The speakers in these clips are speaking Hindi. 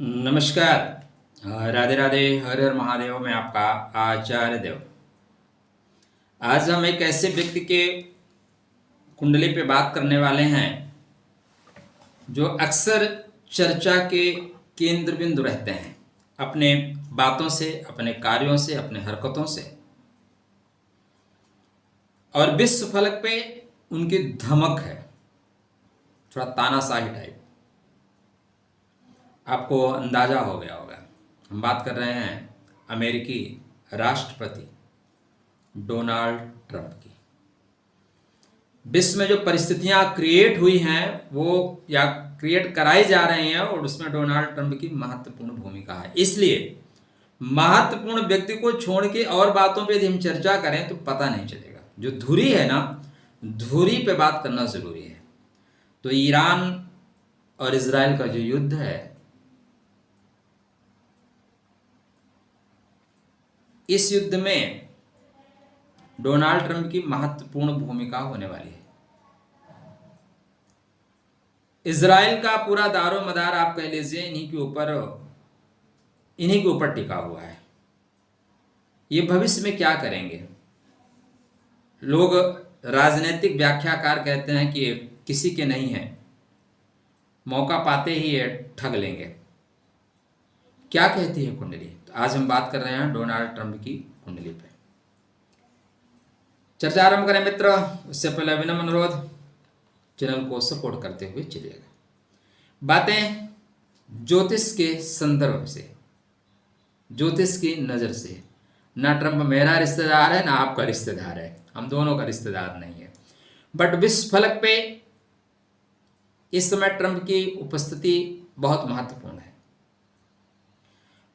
नमस्कार। राधे राधे, हर हर महादेव। मैं आपका आचार्य देव। आज हम एक ऐसे व्यक्ति के कुंडली पे बात करने वाले हैं जो अक्सर चर्चा के केंद्र बिंदु रहते हैं, अपने बातों से, अपने कार्यों से, अपने हरकतों से, और विश्व फलक पे उनकी धमक है, थोड़ा तानाशाही टाइप। आपको अंदाजा हो गया होगा, हम बात कर रहे हैं अमेरिकी राष्ट्रपति डोनाल्ड ट्रंप की। विश्व में जो परिस्थितियां क्रिएट हुई हैं वो या क्रिएट कराई जा रही हैं, और उसमें डोनाल्ड ट्रंप की महत्वपूर्ण भूमिका है। इसलिए महत्वपूर्ण व्यक्ति को छोड़ के और बातों पे यदि हम चर्चा करें तो पता नहीं चलेगा। जो धुरी है ना, धुरी पे बात करना जरूरी है। तो ईरान और इजराइल का जो युद्ध है, इस युद्ध में डोनाल्ड ट्रंप की महत्वपूर्ण भूमिका होने वाली है। इजराइल का पूरा दारो मदार आप कह लीजिए इन्हीं के ऊपर टिका हुआ है। ये भविष्य में क्या करेंगे? लोग राजनीतिक व्याख्याकार कहते हैं कि किसी के नहीं है, मौका पाते ही ये ठग लेंगे। क्या कहती है कुंडली? तो आज हम बात कर रहे हैं डोनाल्ड ट्रंप की कुंडली पे। चर्चा आरंभ करें मित्र, उससे पहले विनम्र अनुरोध, चैनल को सपोर्ट करते हुए चलिएगा। बातें ज्योतिष के संदर्भ से, ज्योतिष की नज़र से। ना ट्रंप मेरा रिश्तेदार है, ना आपका रिश्तेदार है, हम दोनों का रिश्तेदार नहीं है। बट विश्व फलक पे इस समय ट्रंप की उपस्थिति बहुत महत्वपूर्ण है।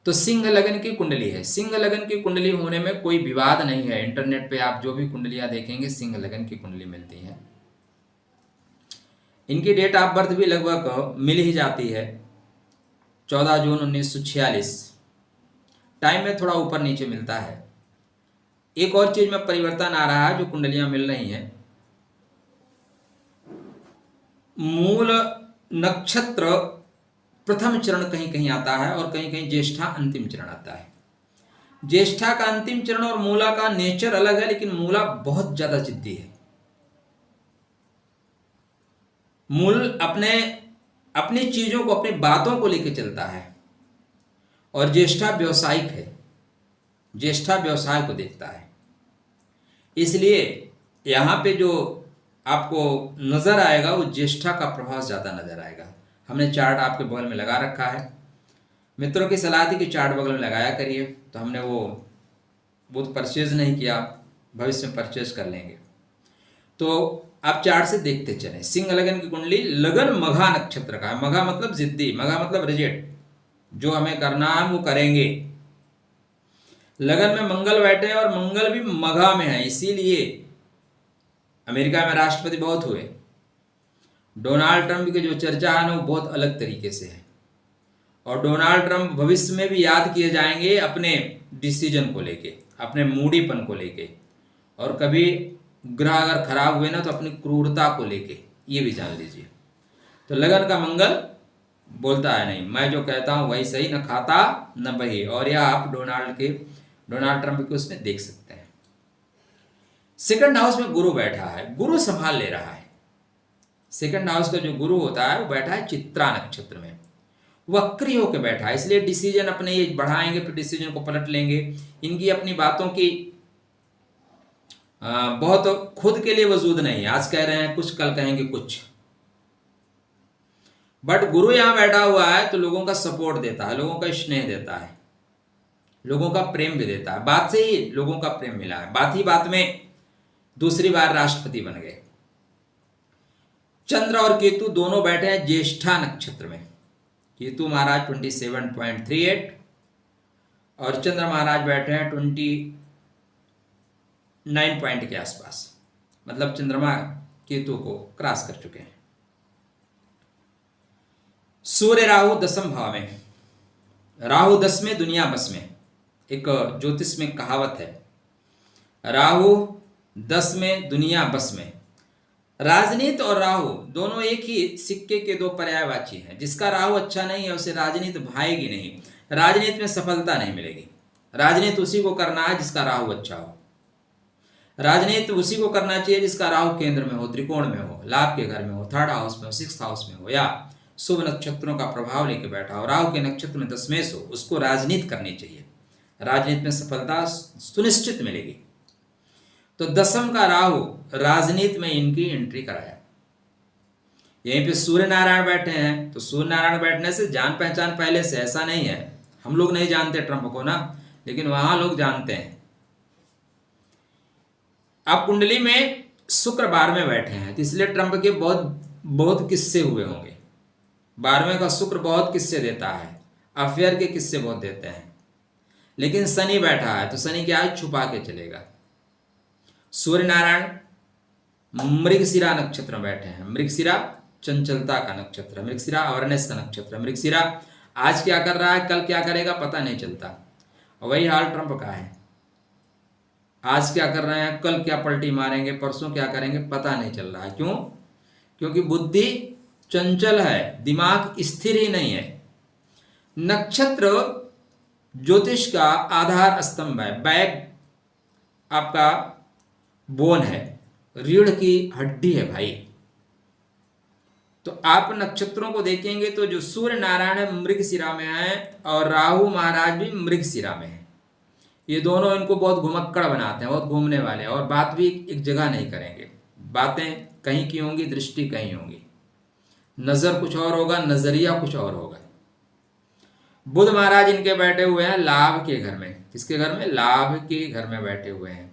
तो सिंह लगन की कुंडली है। सिंह लगन की कुंडली होने में कोई विवाद नहीं है। इंटरनेट पे आप जो भी कुंडलियां देखेंगे, सिंह लगन की कुंडली मिलती है। इनकी डेट ऑफ बर्थ भी लगभग मिल ही जाती है, 14 जून 1946। टाइम में थोड़ा ऊपर नीचे मिलता है। एक और चीज में परिवर्तन आ रहा है जो कुंडलियां मिल रही हैं, मूल नक्षत्र प्रथम चरण कहीं कहीं आता है और कहीं कहीं ज्येष्ठा अंतिम चरण आता है। ज्येष्ठा का अंतिम चरण और मूला का नेचर अलग है, लेकिन मूला बहुत ज्यादा जिद्दी है। मूल अपनी चीजों को, अपनी बातों को लेकर चलता है, और ज्येष्ठा व्यवसायिक है, ज्येष्ठा व्यवसाय को देखता है। इसलिए यहां पे जो आपको नजर आएगा वो ज्येष्ठा का प्रभाव ज्यादा नजर आएगा। हमने चार्ट आपके बगल में लगा रखा है। मित्रों की सलाह थी कि चार्ट बगल में लगाया करिए, तो हमने वो तो परचेज नहीं किया, भविष्य में परचेज कर लेंगे। तो आप चार्ट से देखते चलें। सिंह लगन की कुंडली, लगन मघा नक्षत्र का है। मघा मतलब जिद्दी, मघा मतलब रिजेक्ट, जो हमें करना है वो करेंगे। लगन में मंगल बैठे और मंगल भी मघा में है, इसीलिए अमेरिका में राष्ट्रपति बहुत हुए। डोनाल्ड ट्रंप की जो चर्चा है ना वो बहुत अलग तरीके से है, और डोनाल्ड ट्रंप भविष्य में भी याद किए जाएंगे अपने डिसीजन को लेके, अपने मूडीपन को लेके, और कभी ग्रह अगर खराब हुए ना तो अपनी क्रूरता को लेके, ये भी जान लीजिए। तो लगन का मंगल बोलता है नहीं, मैं जो कहता हूँ वही सही, न खाता न बही। और यह आप डोनाल्ड ट्रंप के उसमें देख सकते हैं। सेकंड हाउस में गुरु बैठा है, गुरु संभाल ले रहा है। सेकंड हाउस का जो गुरु होता है वो बैठा है चित्रा नक्षत्र में, वक्री होकर बैठा है। इसलिए डिसीजन अपने ये बढ़ाएंगे, फिर डिसीजन को पलट लेंगे। इनकी अपनी बातों की बहुत खुद के लिए वजूद नहीं है। आज कह रहे हैं कुछ, कल कहेंगे कुछ। बट गुरु यहां बैठा हुआ है तो लोगों का सपोर्ट देता है, लोगों का स्नेह देता है, लोगों का प्रेम भी देता है। बात से ही लोगों का प्रेम मिला है, बात ही बात में दूसरी बार राष्ट्रपति बन गए। चंद्र और केतु दोनों बैठे हैं ज्येष्ठा नक्षत्र में। केतु महाराज 27.38 और चंद्र महाराज बैठे हैं 29 पॉइंट के आसपास, मतलब चंद्रमा केतु को क्रॉस कर चुके हैं। सूर्य राहु 10वें भाव में, राहु 10 में दुनिया बस में। एक ज्योतिष में कहावत है, राहु 10 में दुनिया बस में। राजनीति और राहु दोनों एक ही सिक्के के दो पर्यायवाची हैं। जिसका राहु अच्छा नहीं है उसे राजनीति भाएगी नहीं, राजनीति में सफलता नहीं मिलेगी। राजनीति उसी को करना है जिसका राहु अच्छा हो। राजनीति उसी को करना चाहिए जिसका राहु केंद्र में हो, त्रिकोण में हो, लाभ के घर में हो, थर्ड हाउस में हो, सिक्स्थ हाउस में हो, या शुभ नक्षत्रों का प्रभाव लेके बैठा हो, राहु के नक्षत्र में दशमेश हो, उसको राजनीति करनी चाहिए। राजनीति में सफलता सुनिश्चित मिलेगी। तो दसम का राहु राजनीति में इनकी एंट्री कराया। यहीं पे सूर्य नारायण बैठे हैं, तो सूर्य नारायण बैठने से जान पहचान पहले से, ऐसा नहीं है हम लोग नहीं जानते ट्रंप को ना, लेकिन वहां लोग जानते हैं। अब कुंडली में शुक्र 12वें बैठे हैं, तो इसलिए ट्रंप के बहुत बहुत किस्से हुए होंगे। 12वें का शुक्र बहुत किस्से देता है, अफेयर के किस्से बहुत देते हैं। लेकिन शनि बैठा है, तो शनि क्या है, छुपा के चलेगा। सूर्य नारायण मृगशिरा नक्षत्र में बैठे हैं। मृगशिरा चंचलता का नक्षत्र, मृगशिरा अवेयरनेस का नक्षत्र। मृगशिरा आज क्या कर रहा है, कल क्या करेगा पता नहीं चलता। वही हाल ट्रंप का है, आज क्या कर रहे हैं, कल क्या पलटी मारेंगे, परसों क्या करेंगे पता नहीं चल रहा है। क्यों? क्योंकि बुद्धि चंचल है, दिमाग स्थिर ही नहीं है। नक्षत्र ज्योतिष का आधार स्तंभ है, बैग आपका बोन है, रीढ़ की हड्डी है भाई। तो आप नक्षत्रों को देखेंगे तो जो सूर्य नारायण मृगशिरा में है और राहु महाराज भी मृगशिरा में है। ये दोनों इनको बहुत घुमक्कड़ बनाते हैं, बहुत घूमने वाले हैं, और बात भी एक जगह नहीं करेंगे। बातें कहीं की होंगी, दृष्टि कहीं होगी, नजर कुछ और होगा, नजरिया कुछ और होगा। बुध महाराज इनके बैठे हुए हैं लाभ के घर में। किसके घर में? लाभ के घर में बैठे हुए हैं,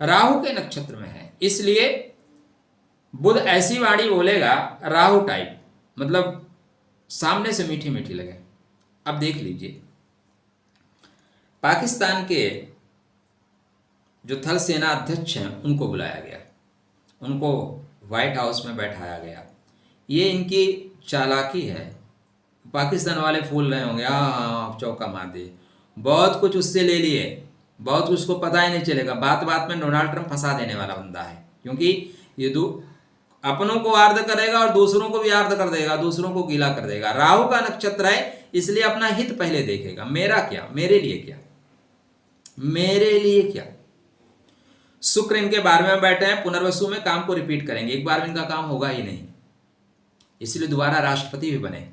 राहु के नक्षत्र में है। इसलिए बुध ऐसी वाणी बोलेगा राहु टाइप, मतलब सामने से मीठी मीठी लगे। अब देख लीजिए, पाकिस्तान के जो थल सेना अध्यक्ष हैं उनको बुलाया गया, उनको व्हाइट हाउस में बैठाया गया। ये इनकी चालाकी है। पाकिस्तान वाले फूल रहे होंगे, हाँ चौका मार दिए, बहुत कुछ उससे ले लिए, बहुत कुछ उसको पता ही नहीं चलेगा। बात बात में डोनाल्ड ट्रंप फंसा देने वाला बंदा है, क्योंकि ये अपनों को आर्द करेगा और दूसरों को भी आर्द कर देगा, दूसरों को गीला कर देगा। राहु का नक्षत्र है, इसलिए अपना हित पहले देखेगा। मेरा क्या, मेरे लिए क्या, मेरे लिए क्या। शुक्र इनके 12वें में बैठे हैं, पुनर्वसु में काम को रिपीट करेंगे, एक बार में इनका काम होगा ही नहीं, इसलिए दोबारा राष्ट्रपति भी बने,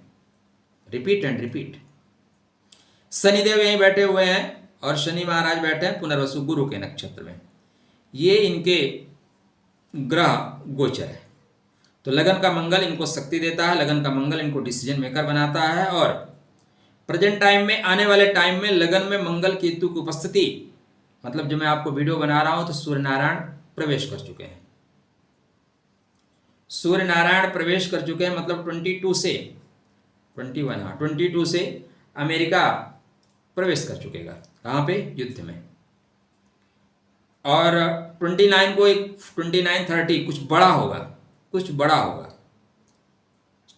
रिपीट एंड रिपीट। शनिदेव यहीं बैठे हुए हैं और शनि महाराज बैठे हैं पुनर्वसु गुरु के नक्षत्र में। ये इनके ग्रह गोचर है। तो लगन का मंगल इनको शक्ति देता है, लगन का मंगल इनको डिसीजन मेकर बनाता है। और प्रेजेंट टाइम में, आने वाले टाइम में लगन में मंगल केतु की उपस्थिति, मतलब जो मैं आपको वीडियो बना रहा हूं तो सूर्य नारायण प्रवेश कर चुके हैं, सूर्य नारायण प्रवेश कर चुके हैं, मतलब 22 से 22 अमेरिका प्रवेश कर चुकेगा। कहाँ पे? युद्ध में। और 29-30 कुछ बड़ा होगा, कुछ बड़ा होगा।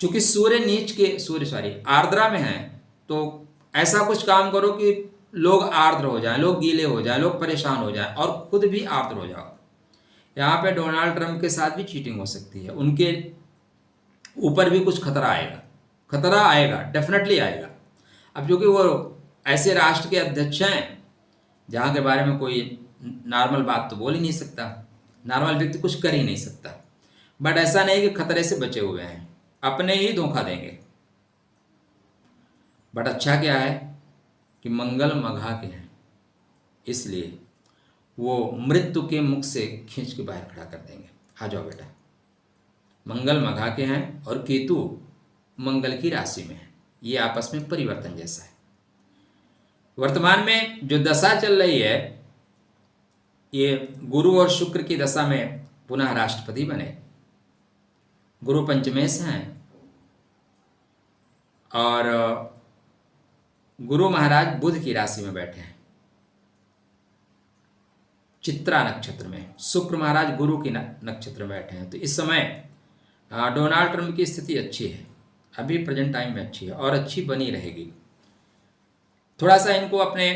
चूंकि सूर्य आर्द्रा में है, तो ऐसा कुछ काम करो कि लोग आर्द्र हो जाएं, लोग गीले हो जाएं, लोग परेशान हो जाएं और खुद भी आर्द्र हो जाओ। यहाँ पे डोनाल्ड ट्रंप के साथ भी चीटिंग हो सकती है, उनके ऊपर भी कुछ खतरा आएगा, खतरा आएगा, डेफिनेटली आएगा। अब क्योंकि वो ऐसे राष्ट्र के अध्यक्ष हैं जहाँ के बारे में कोई नॉर्मल बात तो बोल ही नहीं सकता, नॉर्मल व्यक्ति कुछ कर ही नहीं सकता। बट ऐसा नहीं कि खतरे से बचे हुए हैं, अपने ही धोखा देंगे। बट अच्छा क्या है कि मंगल मघा के हैं, इसलिए वो मृत्यु के मुख से खींच के बाहर खड़ा कर देंगे। आ जाओ बेटा, मंगल मघा के हैं और केतु मंगल की राशि में है, ये आपस में परिवर्तन जैसा है। वर्तमान में जो दशा चल रही है, ये गुरु और शुक्र की दशा में पुनः राष्ट्रपति बने। गुरु पंचमेश हैं और गुरु महाराज बुध की राशि में बैठे हैं, चित्रा नक्षत्र में। शुक्र महाराज गुरु की नक्षत्र में बैठे हैं। तो इस समय डोनाल्ड ट्रंप की स्थिति अच्छी है, अभी प्रेजेंट टाइम में अच्छी है और अच्छी बनी रहेगी। थोड़ा सा इनको अपने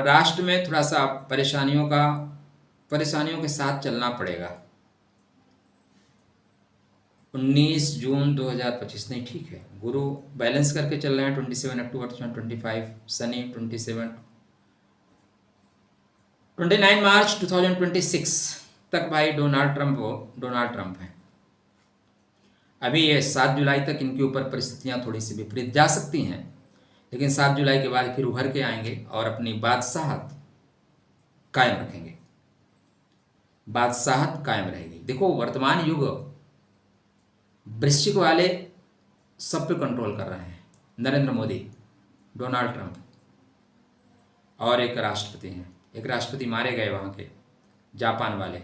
राष्ट्र में थोड़ा सा परेशानियों के साथ चलना पड़ेगा। 19 जून 2025 नहीं, ठीक है। गुरु बैलेंस करके चल रहे हैं 27 अक्टूबर 2025, शनि 29 मार्च 2026 तक भाई डोनाल्ड ट्रंप है। अभी ये 7 जुलाई तक इनके ऊपर परिस्थितियां थोड़ी सी विपरीत जा सकती हैं, लेकिन 7 जुलाई के बाद फिर उभर के आएंगे और अपनी बादशाहत कायम रखेंगे, बादशाहत कायम रहेगी। देखो वर्तमान युग वृश्चिक वाले सब पे कंट्रोल कर रहे हैं, नरेंद्र मोदी, डोनाल्ड ट्रंप और एक राष्ट्रपति हैं। एक राष्ट्रपति मारे गए वहाँ के, जापान वाले।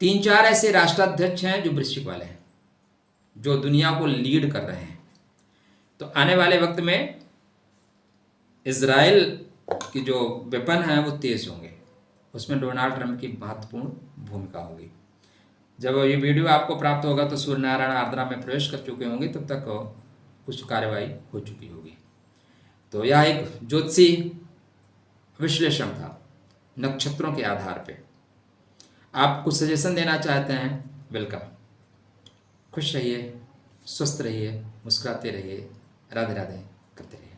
3-4 ऐसे राष्ट्राध्यक्ष हैं जो वृश्चिक वाले हैं, जो दुनिया को लीड कर रहे हैं। तो आने वाले वक्त में इजराइल की जो वेपन है वो तेज होंगे, उसमें डोनाल्ड ट्रंप की महत्वपूर्ण भूमिका होगी। जब ये वीडियो आपको प्राप्त होगा तो सूर्य नारायण आर्द्रा में प्रवेश कर चुके होंगे, तब तक कुछ कार्रवाई हो चुकी होगी। तो यह एक ज्योतिषी विश्लेषण था नक्षत्रों के आधार पे। आप कुछ सजेशन देना चाहते हैं, वेलकम। खुश रहिए, स्वस्थ रहिए, मुस्कुराते रहिए, राधे राधे करते रहिए।